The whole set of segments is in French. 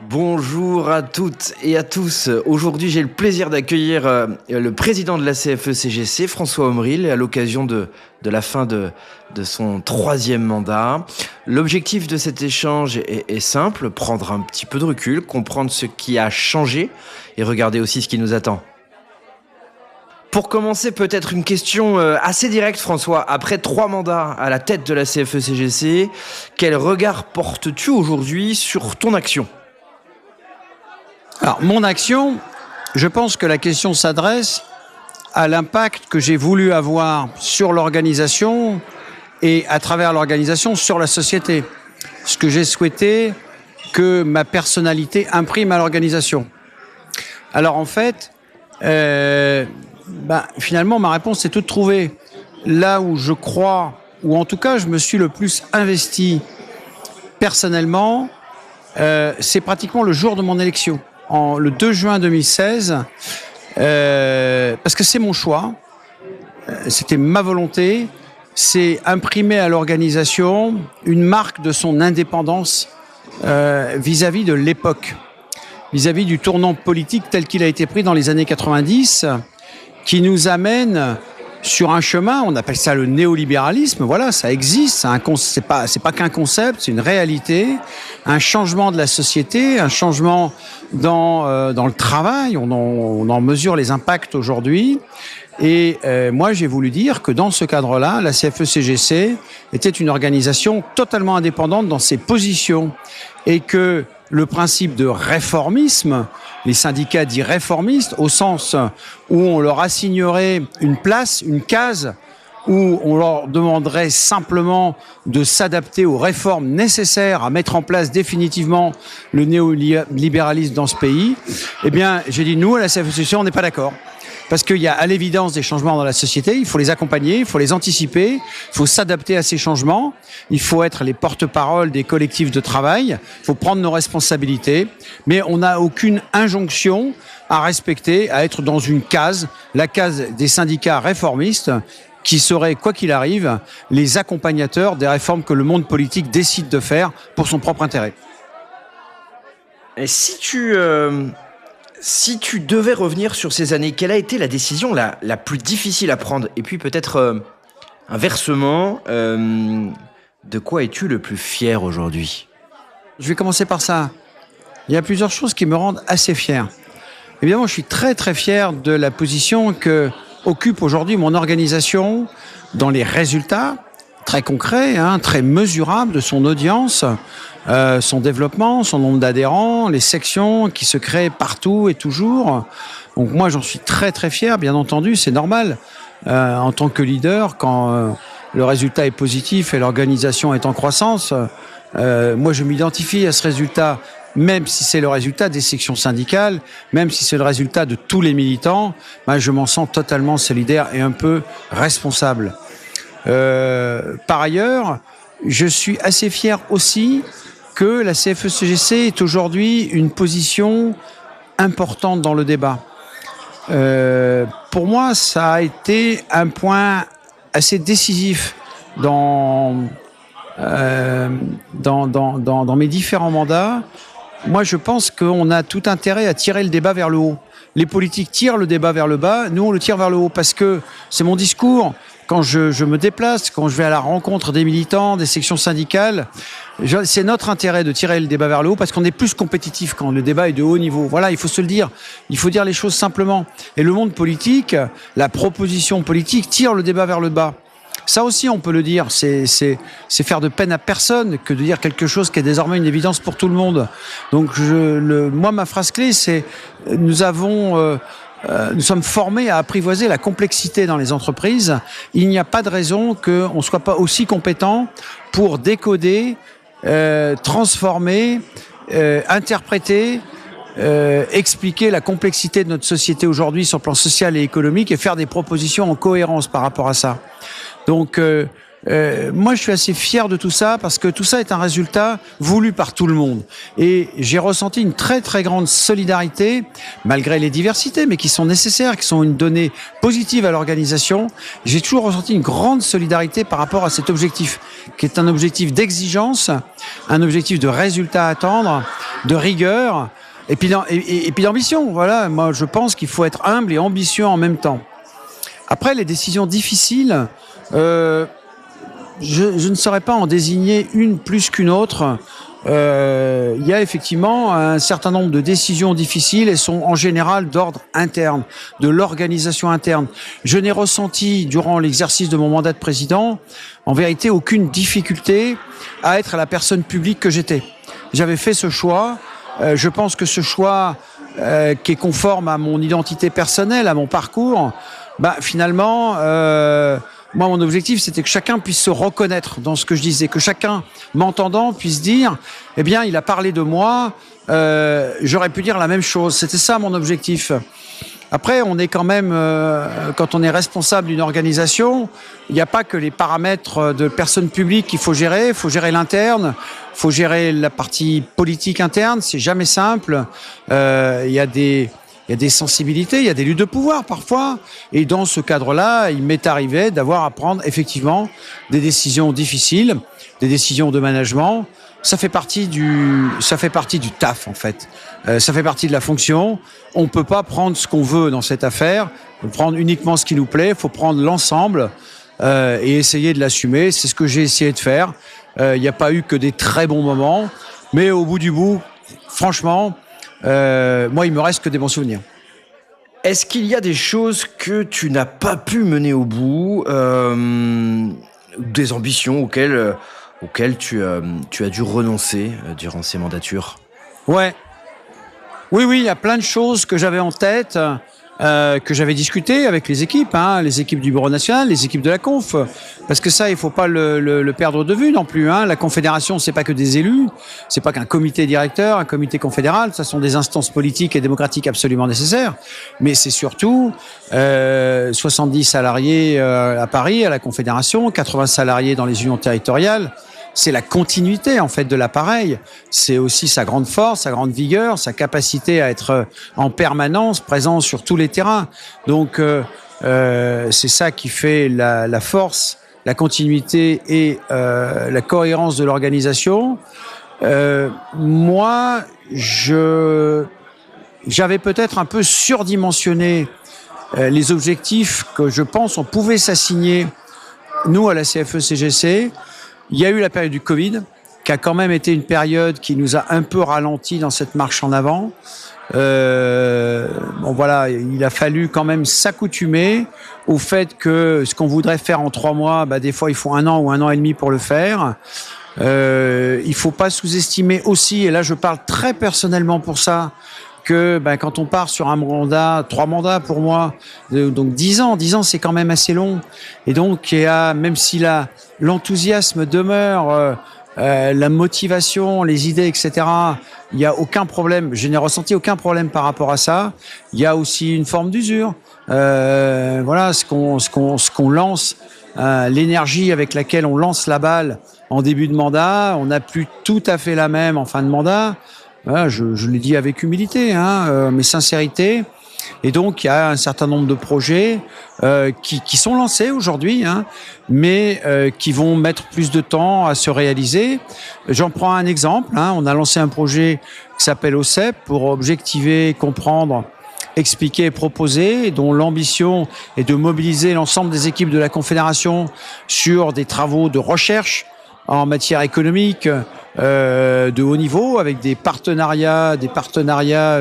Bonjour à toutes et à tous. Aujourd'hui, j'ai le plaisir d'accueillir le président de la CFE-CGC, François Omril, à l'occasion de la fin de son 3e mandat. L'objectif de cet échange est simple, prendre un petit peu de recul, comprendre ce qui a changé et regarder aussi ce qui nous attend. Pour commencer, peut-être une question assez directe, François. Après 3 mandats à la tête de la CFE-CGC, quel regard portes-tu aujourd'hui sur ton action ? Alors, mon action, je pense que la question s'adresse à l'impact que j'ai voulu avoir sur l'organisation et à travers l'organisation sur la société. Ce que j'ai souhaité que ma personnalité imprime à l'organisation. Alors en fait, finalement ma réponse est toute trouvée. Là où je crois, ou en tout cas je me suis le plus investi personnellement, c'est pratiquement le jour de mon élection. Le 2 juin 2016, parce que c'est mon choix, c'était ma volonté, c'est imprimer à l'organisation une marque de son indépendance vis-à-vis de l'époque, vis-à-vis du tournant politique tel qu'il a été pris dans les années 90, qui nous amène sur un chemin, on appelle ça le néolibéralisme, voilà, ça existe, c'est pas qu'un concept, c'est une réalité, un changement de la société, un changement dans le travail, on en mesure les impacts aujourd'hui. Et moi, j'ai voulu dire que dans ce cadre-là, la CFE-CGC était une organisation totalement indépendante dans ses positions et que le principe de réformisme, les syndicats dits réformistes, au sens où on leur assignerait une place, une case, où on leur demanderait simplement de s'adapter aux réformes nécessaires à mettre en place définitivement le néolibéralisme dans ce pays, eh bien, j'ai dit, nous, à la CFE-CGC, on n'est pas d'accord. Parce qu'il y a à l'évidence des changements dans la société, il faut les accompagner, il faut les anticiper, il faut s'adapter à ces changements, il faut être les porte-parole des collectifs de travail, il faut prendre nos responsabilités, mais on n'a aucune injonction à respecter, à être dans une case, la case des syndicats réformistes, qui seraient, quoi qu'il arrive, les accompagnateurs des réformes que le monde politique décide de faire pour son propre intérêt. Et si tu devais revenir sur ces années, quelle a été la décision la plus difficile à prendre ? Et puis peut-être inversement, de quoi es-tu le plus fier aujourd'hui ? Je vais commencer par ça. Il y a plusieurs choses qui me rendent assez fier. Évidemment, je suis très très fier de la position que occupe aujourd'hui mon organisation dans les résultats très concrets, très mesurables de son audience, son développement, son nombre d'adhérents, les sections qui se créent partout et toujours. Donc moi, j'en suis très très fier, bien entendu, c'est normal. En tant que leader, quand le résultat est positif et l'organisation est en croissance, moi je m'identifie à ce résultat, même si c'est le résultat des sections syndicales, même si c'est le résultat de tous les militants, je m'en sens totalement solidaire et un peu responsable. Par ailleurs, je suis assez fier aussi que la CFE-CGC est aujourd'hui une position importante dans le débat. Pour moi, ça a été un point assez décisif dans mes différents mandats. Moi, je pense qu'on a tout intérêt à tirer le débat vers le haut. Les politiques tirent le débat vers le bas, nous on le tire vers le haut parce que c'est mon discours. Quand je me déplace, quand je vais à la rencontre des militants, des sections syndicales, c'est notre intérêt de tirer le débat vers le haut parce qu'on est plus compétitif quand le débat est de haut niveau. Voilà, il faut se le dire. Il faut dire les choses simplement. Et le monde politique, la proposition politique tire le débat vers le bas. Ça aussi, on peut le dire. C'est faire de peine à personne que de dire quelque chose qui est désormais une évidence pour tout le monde. Donc, moi, ma phrase clé, c'est nous sommes formés à apprivoiser la complexité dans les entreprises. Il n'y a pas de raison qu'on ne soit pas aussi compétent pour décoder, transformer, interpréter, expliquer la complexité de notre société aujourd'hui sur le plan social et économique et faire des propositions en cohérence par rapport à ça. Donc, moi, je suis assez fier de tout ça parce que tout ça est un résultat voulu par tout le monde. Et j'ai ressenti une très, très grande solidarité, malgré les diversités, mais qui sont nécessaires, qui sont une donnée positive à l'organisation. J'ai toujours ressenti une grande solidarité par rapport à cet objectif, qui est un objectif d'exigence, un objectif de résultat à attendre, de rigueur et puis d'ambition. Voilà, moi je pense qu'il faut être humble et ambitieux en même temps. Après, les décisions difficiles, je ne saurais pas en désigner une plus qu'une autre. Il y a effectivement un certain nombre de décisions difficiles et sont en général d'ordre interne, de l'organisation interne. Je n'ai ressenti durant l'exercice de mon mandat de président, en vérité, aucune difficulté à être la personne publique que j'étais. J'avais fait ce choix. Je pense que ce choix, qui est conforme à mon identité personnelle, à mon parcours, finalement, moi, mon objectif, c'était que chacun puisse se reconnaître dans ce que je disais, que chacun, m'entendant, puisse dire, eh bien, il a parlé de moi, j'aurais pu dire la même chose. C'était ça mon objectif. Après, on est quand même, quand on est responsable d'une organisation, il n'y a pas que les paramètres de personnes publiques qu'il faut gérer. Il faut gérer l'interne, il faut gérer la partie politique interne. C'est jamais simple. Il y a des sensibilités, il y a des luttes de pouvoir parfois. Et dans ce cadre-là, il m'est arrivé d'avoir à prendre effectivement des décisions difficiles, des décisions de management. Ça fait partie du taf en fait. Ça fait partie de la fonction. On peut pas prendre ce qu'on veut dans cette affaire. Il faut prendre uniquement ce qui nous plaît. Il faut prendre l'ensemble et essayer de l'assumer. C'est ce que j'ai essayé de faire. Il n'y a pas eu que des très bons moments, mais au bout du bout, franchement, moi, il me reste que des bons souvenirs. Est-ce qu'il y a des choses que tu n'as pas pu mener au bout, des ambitions auxquelles tu as dû renoncer durant ces mandatures? Ouais. Oui, il y a plein de choses que j'avais en tête, que j'avais discuté avec les équipes du Bureau national, les équipes de la Conf, parce que ça, il faut pas le perdre de vue non plus. La Confédération, c'est pas que des élus, c'est pas qu'un comité directeur, un comité confédéral, ça sont des instances politiques et démocratiques absolument nécessaires, mais c'est surtout 70 salariés à Paris, à la Confédération, 80 salariés dans les unions territoriales. C'est la continuité en fait de l'appareil. C'est aussi sa grande force, sa grande vigueur, sa capacité à être en permanence présent sur tous les terrains. Donc c'est ça qui fait la force, la continuité et la cohérence de l'organisation. Moi, j'avais peut-être un peu surdimensionné les objectifs que je pense on pouvait s'assigner nous à la CFE-CGC. Il y a eu la période du Covid, qui a quand même été une période qui nous a un peu ralenti dans cette marche en avant. Bon voilà, il a fallu quand même s'accoutumer au fait que ce qu'on voudrait faire en 3 mois, des fois il faut 1 an ou 1 an et demi pour le faire. Il faut pas sous-estimer aussi, et là je parle très personnellement pour ça, que quand on part sur un mandat, 3 mandats pour moi, donc 10 ans c'est quand même assez long. Et donc même si l'enthousiasme demeure, la motivation, les idées, etc., il y a aucun problème. Je n'ai ressenti aucun problème par rapport à ça. Il y a aussi une forme d'usure. Voilà, ce qu'on lance, l'énergie avec laquelle on lance la balle en début de mandat, on n'a plus tout à fait la même en fin de mandat. Voilà, je l'ai dit avec humilité, mais sincérité. Et donc, il y a un certain nombre de projets qui sont lancés aujourd'hui, mais qui vont mettre plus de temps à se réaliser. J'en prends un exemple. On a lancé un projet qui s'appelle OCEP pour objectiver, comprendre, expliquer et proposer, et dont l'ambition est de mobiliser l'ensemble des équipes de la Confédération sur des travaux de recherche en matière économique de haut niveau avec des partenariats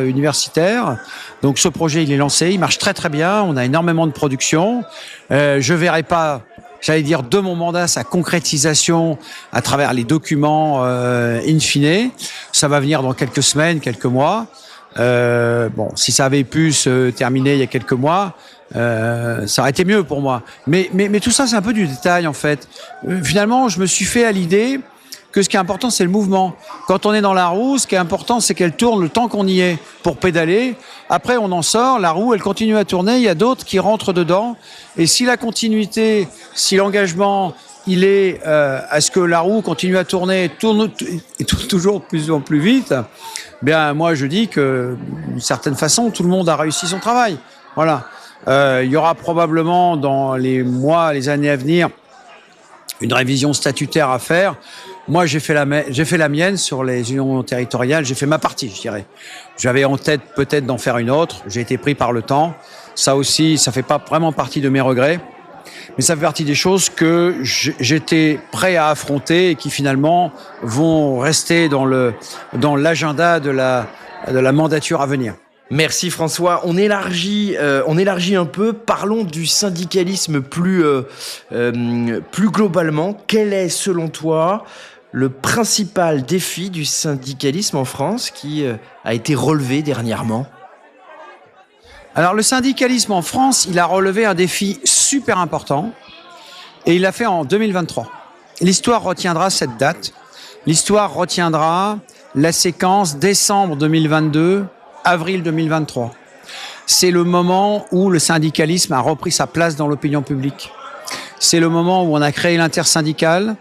universitaires. Donc ce projet, il est lancé, il marche très très bien, on a énormément de production. Je verrai pas, j'allais dire, de mon mandat sa concrétisation à travers les documents in fine. Ça va venir dans quelques semaines, quelques mois. Bon, si ça avait pu se terminer il y a quelques mois, ça aurait été mieux pour moi. Mais tout ça, c'est un peu du détail en fait. Finalement, je me suis fait à l'idée que ce qui est important, c'est le mouvement. Quand on est dans la roue, ce qui est important, c'est qu'elle tourne le temps qu'on y est pour pédaler. Après, on en sort, la roue, elle continue à tourner. Il y a d'autres qui rentrent dedans. Et si la continuité, si l'engagement, il est à ce que la roue continue à tourner et tourne toujours de plus en plus vite, bien moi je dis que d'une certaine façon, tout le monde a réussi son travail. Voilà. Il y aura probablement dans les mois, les années à venir, une révision statutaire à faire. Moi, j'ai fait la mienne sur les unions territoriales. J'ai fait ma partie, je dirais. J'avais en tête peut-être d'en faire une autre. J'ai été pris par le temps. Ça aussi, ça fait pas vraiment partie de mes regrets. Mais ça fait partie des choses que j'étais prêt à affronter et qui finalement vont rester dans l'agenda de la mandature à venir. Merci François. On élargit un peu. Parlons du syndicalisme plus globalement. Quel est, selon toi, le principal défi du syndicalisme en France qui a été relevé dernièrement ? Alors le syndicalisme en France, il a relevé un défi super important et il l'a fait en 2023. L'histoire retiendra cette date. L'histoire retiendra la séquence décembre 2022, avril 2023. C'est le moment où le syndicalisme a repris sa place dans l'opinion publique. C'est le moment où on a créé l'intersyndicale.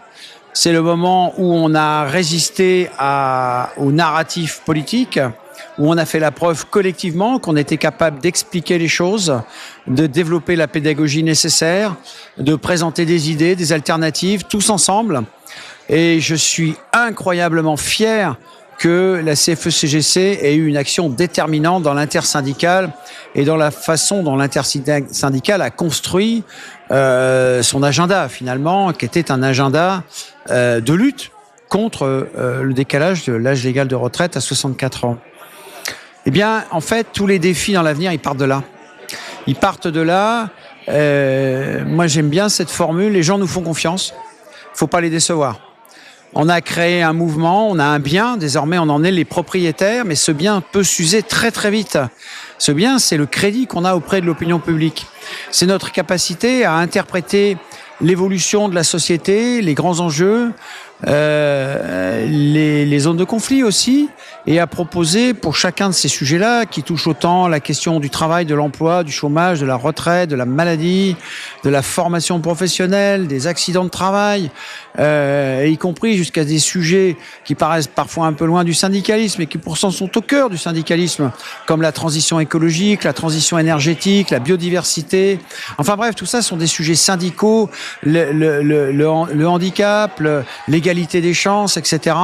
C'est le moment où on a résisté au narratif politique, où on a fait la preuve collectivement qu'on était capable d'expliquer les choses, de développer la pédagogie nécessaire, de présenter des idées, des alternatives, tous ensemble. Et je suis incroyablement fier que la CFE-CGC ait eu une action déterminante dans l'intersyndicale et dans la façon dont l'intersyndicale a construit son agenda, finalement, qui était un agenda de lutte contre le décalage de l'âge légal de retraite à 64 ans. Eh bien, en fait, tous les défis dans l'avenir, ils partent de là. Ils partent de là. Moi, j'aime bien cette formule. Les gens nous font confiance. Faut pas les décevoir. On a créé un mouvement, on a un bien. Désormais, on en est les propriétaires, mais ce bien peut s'user très, très vite. Ce bien, c'est le crédit qu'on a auprès de l'opinion publique. C'est notre capacité à interpréter l'évolution de la société, les grands enjeux, les zones de conflit aussi, et à proposer pour chacun de ces sujets-là, qui touchent autant la question du travail, de l'emploi, du chômage, de la retraite, de la maladie, de la formation professionnelle, des accidents de travail, y compris jusqu'à des sujets qui paraissent parfois un peu loin du syndicalisme et qui pourtant sont au cœur du syndicalisme, comme la transition écologique, la transition énergétique, la biodiversité. Enfin bref, tout ça sont des sujets syndicaux, le handicap, l'égalité des chances, etc.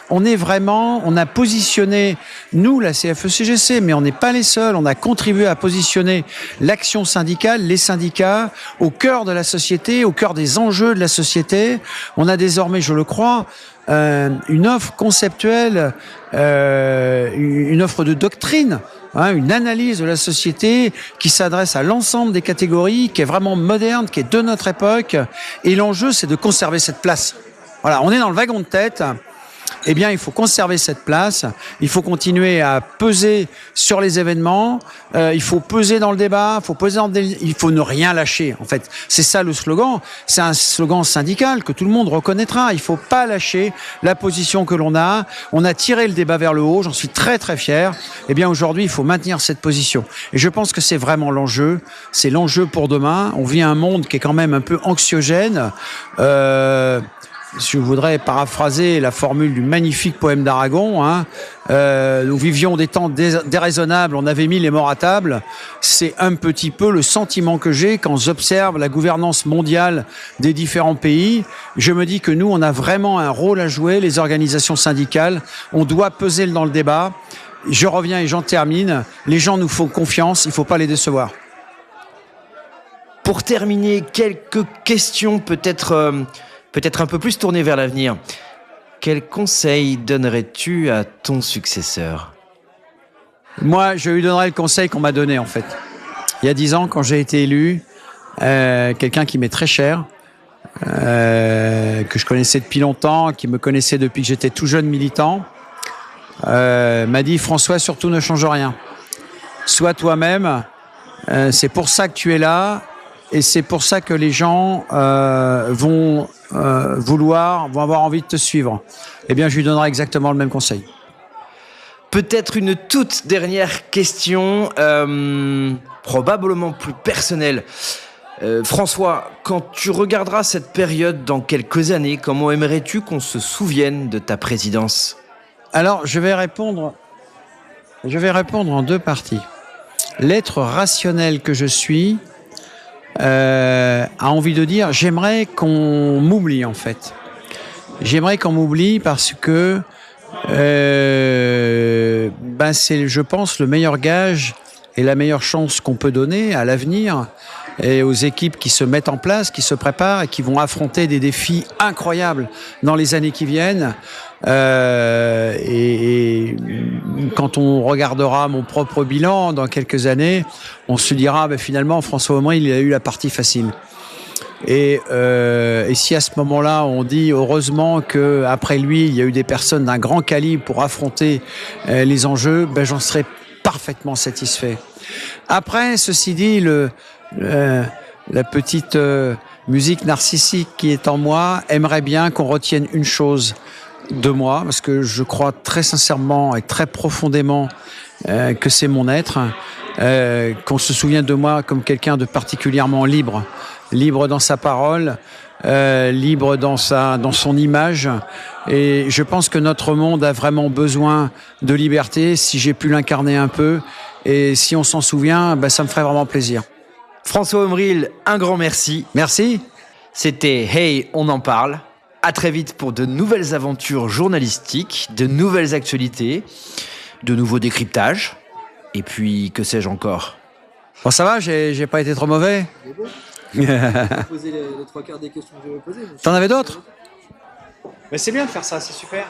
On a positionné, nous, la CFE-CGC, mais on n'est pas les seuls, on a contribué à positionner l'action syndicale, les syndicats, au cœur de la société, au cœur des enjeux de la société. On a désormais, je le crois, une offre conceptuelle, une offre de doctrine, une analyse de la société qui s'adresse à l'ensemble des catégories, qui est vraiment moderne, qui est de notre époque. Et l'enjeu, c'est de conserver cette place. Voilà, on est dans le wagon de tête. Eh bien, il faut conserver cette place. Il faut continuer à peser sur les événements. Il faut peser dans le débat. Il faut ne rien lâcher. En fait, c'est ça le slogan. C'est un slogan syndical que tout le monde reconnaîtra. Il faut pas lâcher la position que l'on a. On a tiré le débat vers le haut. J'en suis très très fier. Eh bien, aujourd'hui, il faut maintenir cette position. Et je pense que c'est vraiment l'enjeu. C'est l'enjeu pour demain. On vit un monde qui est quand même un peu anxiogène. Je voudrais paraphraser la formule du magnifique poème d'Aragon. Nous vivions des temps déraisonnables, on avait mis les morts à table. C'est un petit peu le sentiment que j'ai quand j'observe la gouvernance mondiale des différents pays. Je me dis que nous, on a vraiment un rôle à jouer, les organisations syndicales. On doit peser dans le débat. Je reviens et j'en termine. Les gens nous font confiance, il ne faut pas les décevoir. Pour terminer, quelques questions peut-être un peu plus tourné vers l'avenir. Quel conseil donnerais-tu à ton successeur ? Moi, je lui donnerais le conseil qu'on m'a donné, en fait. Il y a 10 ans, quand j'ai été élu, quelqu'un qui m'est très cher, que je connaissais depuis longtemps, qui me connaissait depuis que j'étais tout jeune militant, m'a dit « François, surtout ne change rien. Sois toi-même, c'est pour ça que tu es là, et c'est pour ça que les gens vont avoir envie de te suivre. » Eh bien, je lui donnerai exactement le même conseil. Peut-être une toute dernière question, probablement plus personnelle. François, quand tu regarderas cette période dans quelques années, comment aimerais-tu qu'on se souvienne de ta présidence ? Alors, je vais répondre en 2 parties. L'être rationnel que je suis a envie de dire, j'aimerais qu'on m'oublie en fait. J'aimerais qu'on m'oublie parce que c'est, je pense, le meilleur gage et la meilleure chance qu'on peut donner à l'avenir et aux équipes qui se mettent en place, qui se préparent et qui vont affronter des défis incroyables dans les années qui viennent. Et quand on regardera mon propre bilan dans quelques années, on se dira finalement François Omril, il a eu la partie facile. Et si à ce moment-là on dit heureusement que après lui il y a eu des personnes d'un grand calibre pour affronter les enjeux, j'en serais parfaitement satisfait. Après, ceci dit, la petite musique narcissique qui est en moi aimerait bien qu'on retienne une chose de moi, parce que je crois très sincèrement et très profondément que c'est mon être, qu'on se souvient de moi comme quelqu'un de particulièrement libre dans sa parole, libre dans son image. Et je pense que notre monde a vraiment besoin de liberté. Si j'ai pu l'incarner un peu, et si on s'en souvient, ça me ferait vraiment plaisir. François Omril, un grand merci. Merci. C'était Hey, on en parle. À très vite pour de nouvelles aventures journalistiques, de nouvelles actualités, de nouveaux décryptages. Et puis, que sais-je encore? Bon, ça va, j'ai pas été trop mauvais. Poser les trois quarts des questions que je vais poser. T'en avais d'autres? Mais c'est bien de faire ça, c'est super.